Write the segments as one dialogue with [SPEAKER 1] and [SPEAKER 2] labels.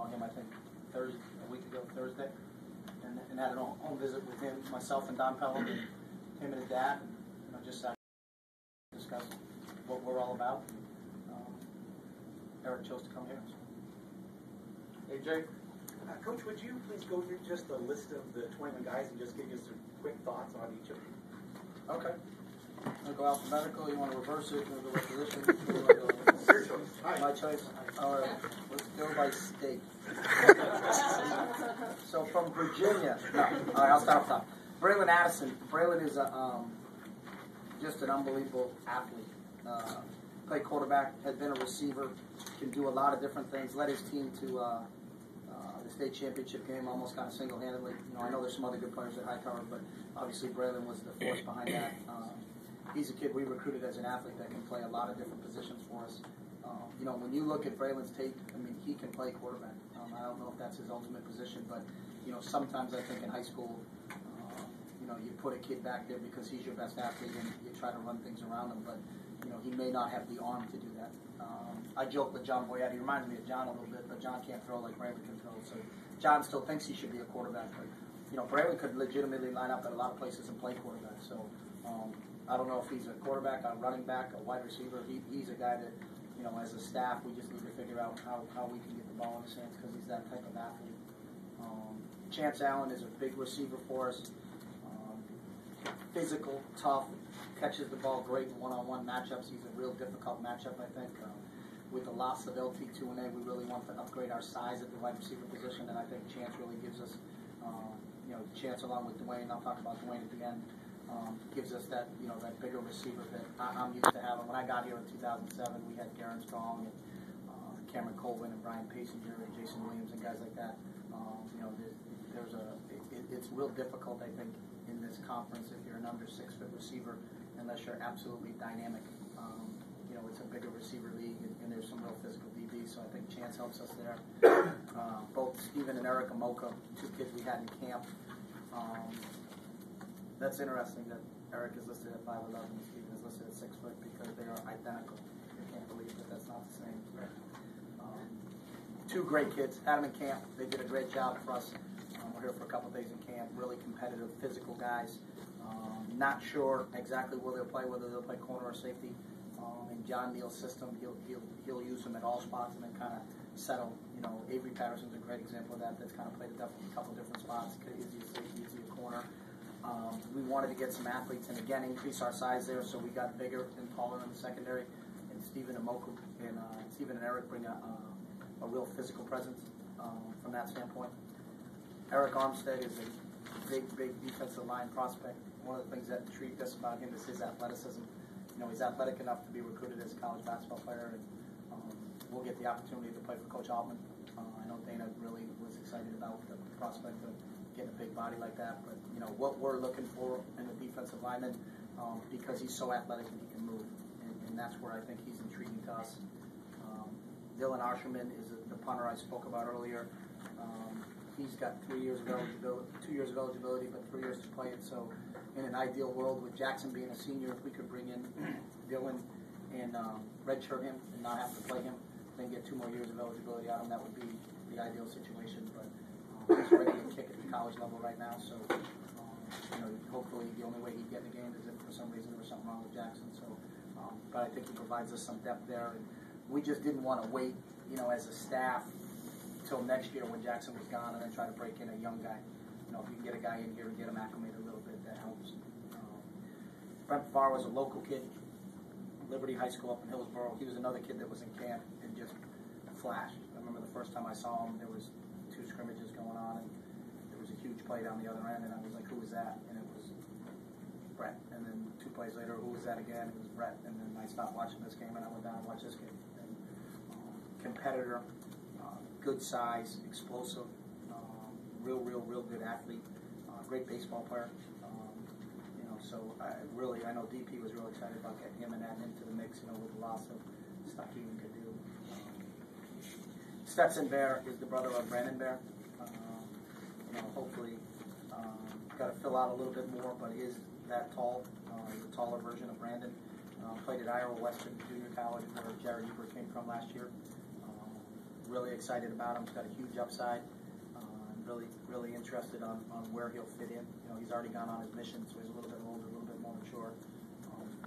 [SPEAKER 1] saw him, I think, a week ago, Thursday, and had a home visit with him, myself and Don Pelham, and him and his dad, and just sat and discussed what we're all about. Eric chose to come here.
[SPEAKER 2] Hey, Jay. Coach, would you please go through just a list of the 21 guys and just give us some quick thoughts on each of them?
[SPEAKER 1] Okay. I'll go alphabetical. You want to reverse it? You want to go by position?
[SPEAKER 2] Your choice.
[SPEAKER 1] My choice. All right. Let's go by state. So from Virginia. No. All right. I'll start off top. Braylon Addison. Braylon is just an unbelievable athlete. Played quarterback. Has been a receiver. Can do a lot of different things. Led his team to the state championship game almost kind of single-handedly. I know there's some other good players at Hightower, but obviously Braylon was the force behind that. He's a kid we recruited as an athlete that can play a lot of different positions for us. When you look at Braylon's tape, he can play quarterback. I don't know if that's his ultimate position, but sometimes I think in high school, you put a kid back there because he's your best athlete and you try to run things around him, but he may not have the arm to do that. I joke with John Boyette. He reminds me of John a little bit, but John can't throw like Braylon can throw. So John still thinks he should be a quarterback, but Braylon could legitimately line up at a lot of places and play quarterback. So I don't know if he's a quarterback, a running back, a wide receiver. He's a guy that as a staff we just need to figure out how we can get the ball in his hands because he's that type of athlete. Chance Allen is a big receiver for us. Physical, tough, catches the ball great in one-on-one matchups. He's a real difficult matchup, I think. With the loss of LT2A, we really want to upgrade our size at the wide receiver position, and I think Chance really gives us, Chance along with Dwayne, I'll talk about Dwayne at the end, gives us that, that bigger receiver that I'm used to having. When I got here in 2007, we had Darren Strong and Cameron Colvin and Brian Pasinger and Jason Williams and guys like that. It's real difficult, I think, in this conference if you're an under 6-foot receiver, unless you're absolutely dynamic. It's a bigger receiver league, and there's some real physical DBs, so I think Chance helps us there. Both Stephen and Eric Amoka, two kids we had in camp. That's interesting that Eric is listed at 5'11", and Stephen is listed at 6 foot because they are identical. I can't believe that that's not the same. Two great kids. Had them in camp. They did a great job for us. We're here for a couple of days in camp. Really competitive, physical guys. Not sure exactly where they'll play, whether they'll play corner or safety. In John Neal's system, he'll use them at all spots and then kind of settle. Avery Patterson's a great example of that. That's kind of played a couple different spots. Is he a safety? Is he a corner? We wanted to get some athletes and again increase our size there, so we got bigger and taller in the secondary. And Stephen and Moku and Stephen and Eric bring a real physical presence from that standpoint. Eric Armstead is a big defensive line prospect. One of the things that intrigued us about him is his athleticism. He's athletic enough to be recruited as a college basketball player, and we'll get the opportunity to play for Coach Altman. I know Dana really was excited about the prospect of getting a big body like that, but what we're looking for in a defensive lineman, because he's so athletic and he can move, and that's where I think he's intriguing to us. Dylan Arsherman is the punter I spoke about earlier. He's got 2 years of eligibility, but 3 years to play it. So, in an ideal world, with Jackson being a senior, if we could bring in Dylan and redshirt him and not have to play him, then get 2 more years of eligibility out of him, that would be the ideal situation. But he's ready to kick at the college level right now. So, hopefully, the only way he'd get in the game is if for some reason there was something wrong with Jackson. So, but I think he provides us some depth there, and we just didn't want to wait, as a staff, till next year when Jackson was gone, and then try to break in a young guy. If you can get a guy in here and get him acclimated a little bit, that helps. Brent Favre was a local kid, Liberty High School up in Hillsborough. He was another kid that was in camp and just flashed. I remember the first time I saw him, there was 2 scrimmages going on, and there was a huge play down the other end, and I was like, who was that? And it was Brett. And then 2 plays later, who was that again? It was Brett. And then I stopped watching this game, and I went down and watched this game. And, competitor, good size, explosive, real good athlete, great baseball player. So I know DP was real excited about getting him and adding him to the mix, with the loss of stuff he even could do. Stetson Bear is the brother of Brandon Bear. Hopefully, got to fill out a little bit more, but he is that tall. He's a taller version of Brandon. Played at Iowa Western Junior College, where Jared Ebert came from last year. really excited about him. He's got a huge upside. I'm really interested on where he'll fit in. You know, he's already gone on his mission, so he's a little bit older, a little bit more mature,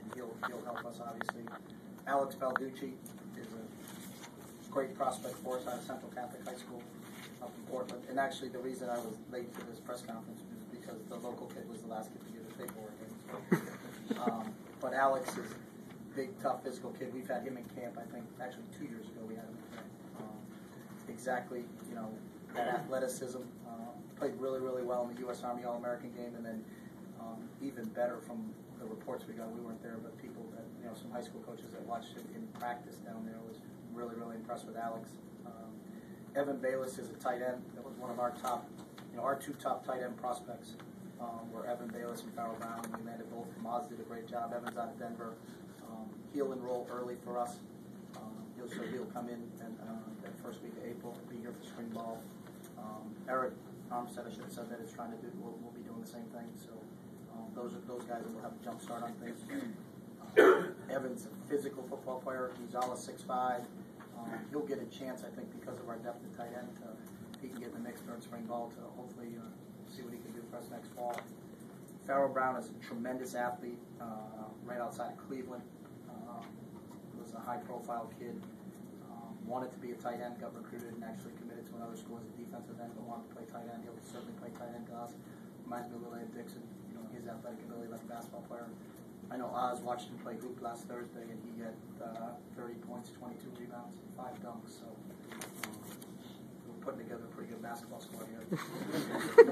[SPEAKER 1] and he'll help us obviously. Alex Balducci is a great prospect for us out of Central Catholic High School up in Portland. And actually, the reason I was late for this press conference was because the local kid was the last kid to get his paperwork in. But Alex is a big, tough, physical kid. We've had him in camp, I think, actually 2 years ago we had him in camp. Exactly, you know, that athleticism. Played really well in the U.S. Army All-American game, and then even better from the reports we got. We weren't there, but people that, you know, some high school coaches that watched him in practice down there was really impressed with Alex. Evan Bayless is a tight end. That was one of our top, you know, our two top tight end prospects were Evan Bayless and Farrell Brown. We landed both. Maz did a great job. Evan's out of Denver. He'll enroll early for us. He'll come in and that first week of April, be here for spring ball. Eric Armstead, I should have said that, is trying to do. We'll be doing the same thing. So those guys will have a jump start on things. Evan's a physical football player. He's all 6'5". He'll get a chance, I think, because of our depth at tight end. If he can get in the mix during spring ball to hopefully see what he can do for us next fall. Farrell Brown is a tremendous athlete, right outside of Cleveland. Was a high-profile kid. Wanted to be a tight end, got recruited, and actually committed to another school as a defensive end, but wanted to play tight end. He'll certainly play tight end to us. Reminds me of William Dixon, you know, his athletic ability like a basketball player. I know Oz watched him play hoop last Thursday, and he had 30 points, 22 rebounds, and 5 dunks. So we're putting together a pretty good basketball squad here.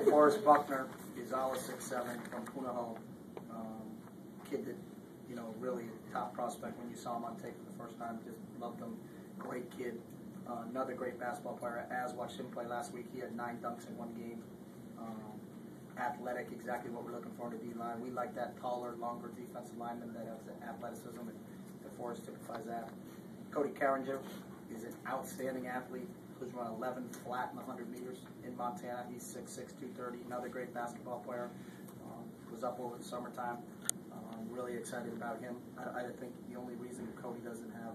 [SPEAKER 1] Forrest Buckner is all 6'7" from Punahou. Kid that, you know, really a top prospect. When you saw him on tape for the first time, just loved him. Great kid. Another great basketball player. As watched him play last week, he had 9 dunks in one game. Athletic, exactly what we're looking for in the D-line. We like that taller, longer defensive lineman that has athleticism, and Forrest typifies that. Cody Carringer is an outstanding athlete who's run 11 flat in the 100 meters in Montana. He's 6'6", 230. Another great basketball player. Was up over the summertime. Really excited about him. I think the only reason Cody doesn't have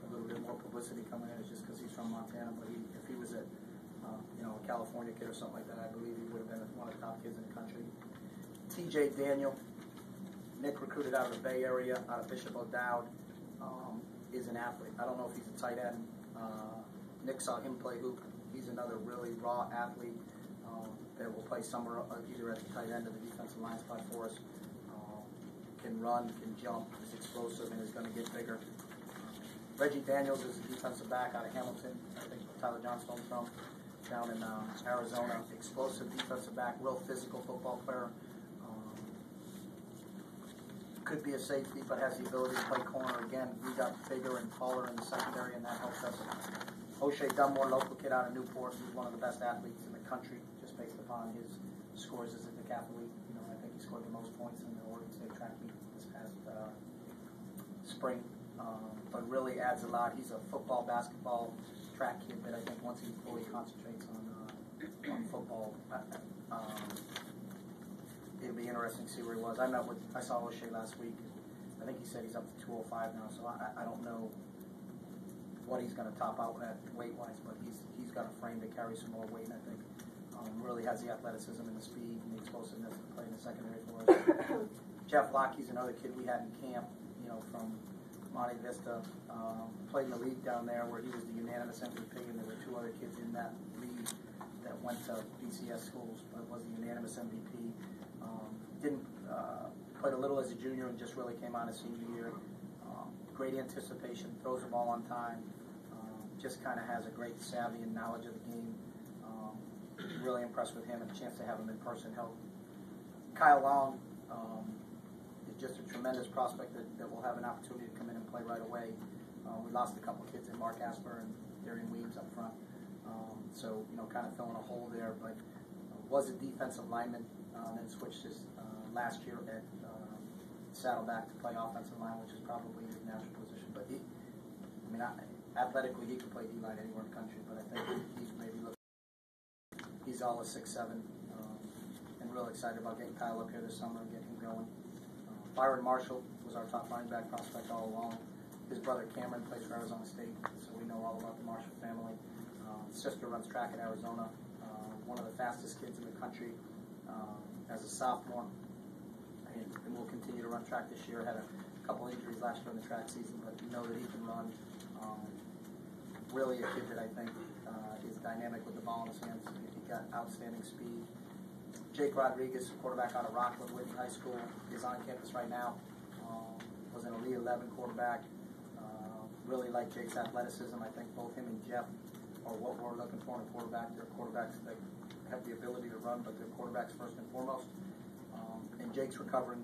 [SPEAKER 1] a little bit more publicity coming in is just because he's from Montana. But if he was a you know, a California kid or something like that, I believe he would have been one of the top kids in the country. T.J. Daniel, Nick recruited out of the Bay Area, out of Bishop O'Dowd, is an athlete. I don't know if he's a tight end. Nick saw him play hoop. He's another really raw athlete that will play somewhere either at the tight end or the defensive line spot for us. Can run, can jump, is explosive, and is going to get bigger. Reggie Daniels is a defensive back out of Hamilton. I think Tyler Johnstone's from down in Arizona. Explosive defensive back, real physical football player. Could be a safety, but has the ability to play corner. Again, we got bigger and taller in the secondary, and that helps us. O'Shea Dunmore, local kid out of Newport, he's one of the best athletes in the country, just based upon his scores as a decathlete. You know, I think he scored the most points in the Oregon State track meet this past spring. But really adds a lot. He's a football, basketball, track kid that I think once he fully concentrates on football, it'll be interesting to see where he was. I saw O'Shea last week. I think he said he's up to 205 now, so I don't know what he's going to top out at weight-wise, but he's got a frame to carry some more weight, I think. Really has the athleticism and the speed and the explosiveness to play in the secondary for us. Jeff Lockheed's another kid we had in camp, you know, from Monte Vista. Played in the league down there where he was the unanimous MVP, and there were 2 other kids in that league that went to BCS schools, but was the unanimous MVP. Played a little as a junior and just really came on his senior year. Great anticipation, throws the ball on time, just kind of has a great savvy and knowledge of the game. Really impressed with him, and a chance to have him in person help. Kyle Long is just a tremendous prospect that will have an opportunity to come in and play right away. We lost a couple kids in Mark Asper and Darian Weems up front. So, you know, kind of filling a hole there, but was a defensive lineman, then switched his last year at Saddleback to play offensive line, which is probably his natural position. But athletically, he could play D-line anywhere in the country, but I think he's maybe looking. He's all a 6'7", and real excited about getting Kyle up here this summer and getting him going. Byron Marshall was our top linebacker prospect all along. His brother Cameron plays for Arizona State, so we know all about the Marshall family. Sister runs track in Arizona, one of the fastest kids in the country as a sophomore. And will continue to run track this year. Had a couple injuries last year in the track season, but you know that he can run. Really a kid that I think is dynamic with the ball in his hands. He got outstanding speed. Jake Rodriguez, quarterback out of Rockland Whitney High School, is on campus right now. Was an Elite 11 quarterback. Really like Jake's athleticism. I think both him and Jeff are what we're looking for in a quarterback. They're quarterbacks that have the ability to run, but they're quarterbacks first and foremost. And Jake's recovering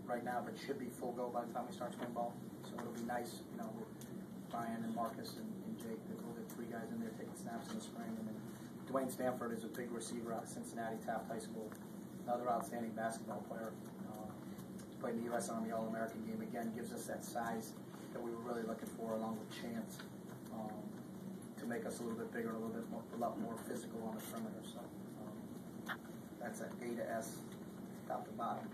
[SPEAKER 1] right now, but should be full go by the time we start spring ball. So it'll be nice, you know, with Brian and Marcus and Jake, that we'll get 3 guys in there taking snaps in the spring. And then Dwayne Stanford is a big receiver out of Cincinnati Taft High School, another outstanding basketball player. Played in the U.S. Army All-American game. Again, gives us that size that we were really looking for, along with Chance, to make us a little bit bigger, a lot more physical on the perimeter. So that's an A to S, top to bottom.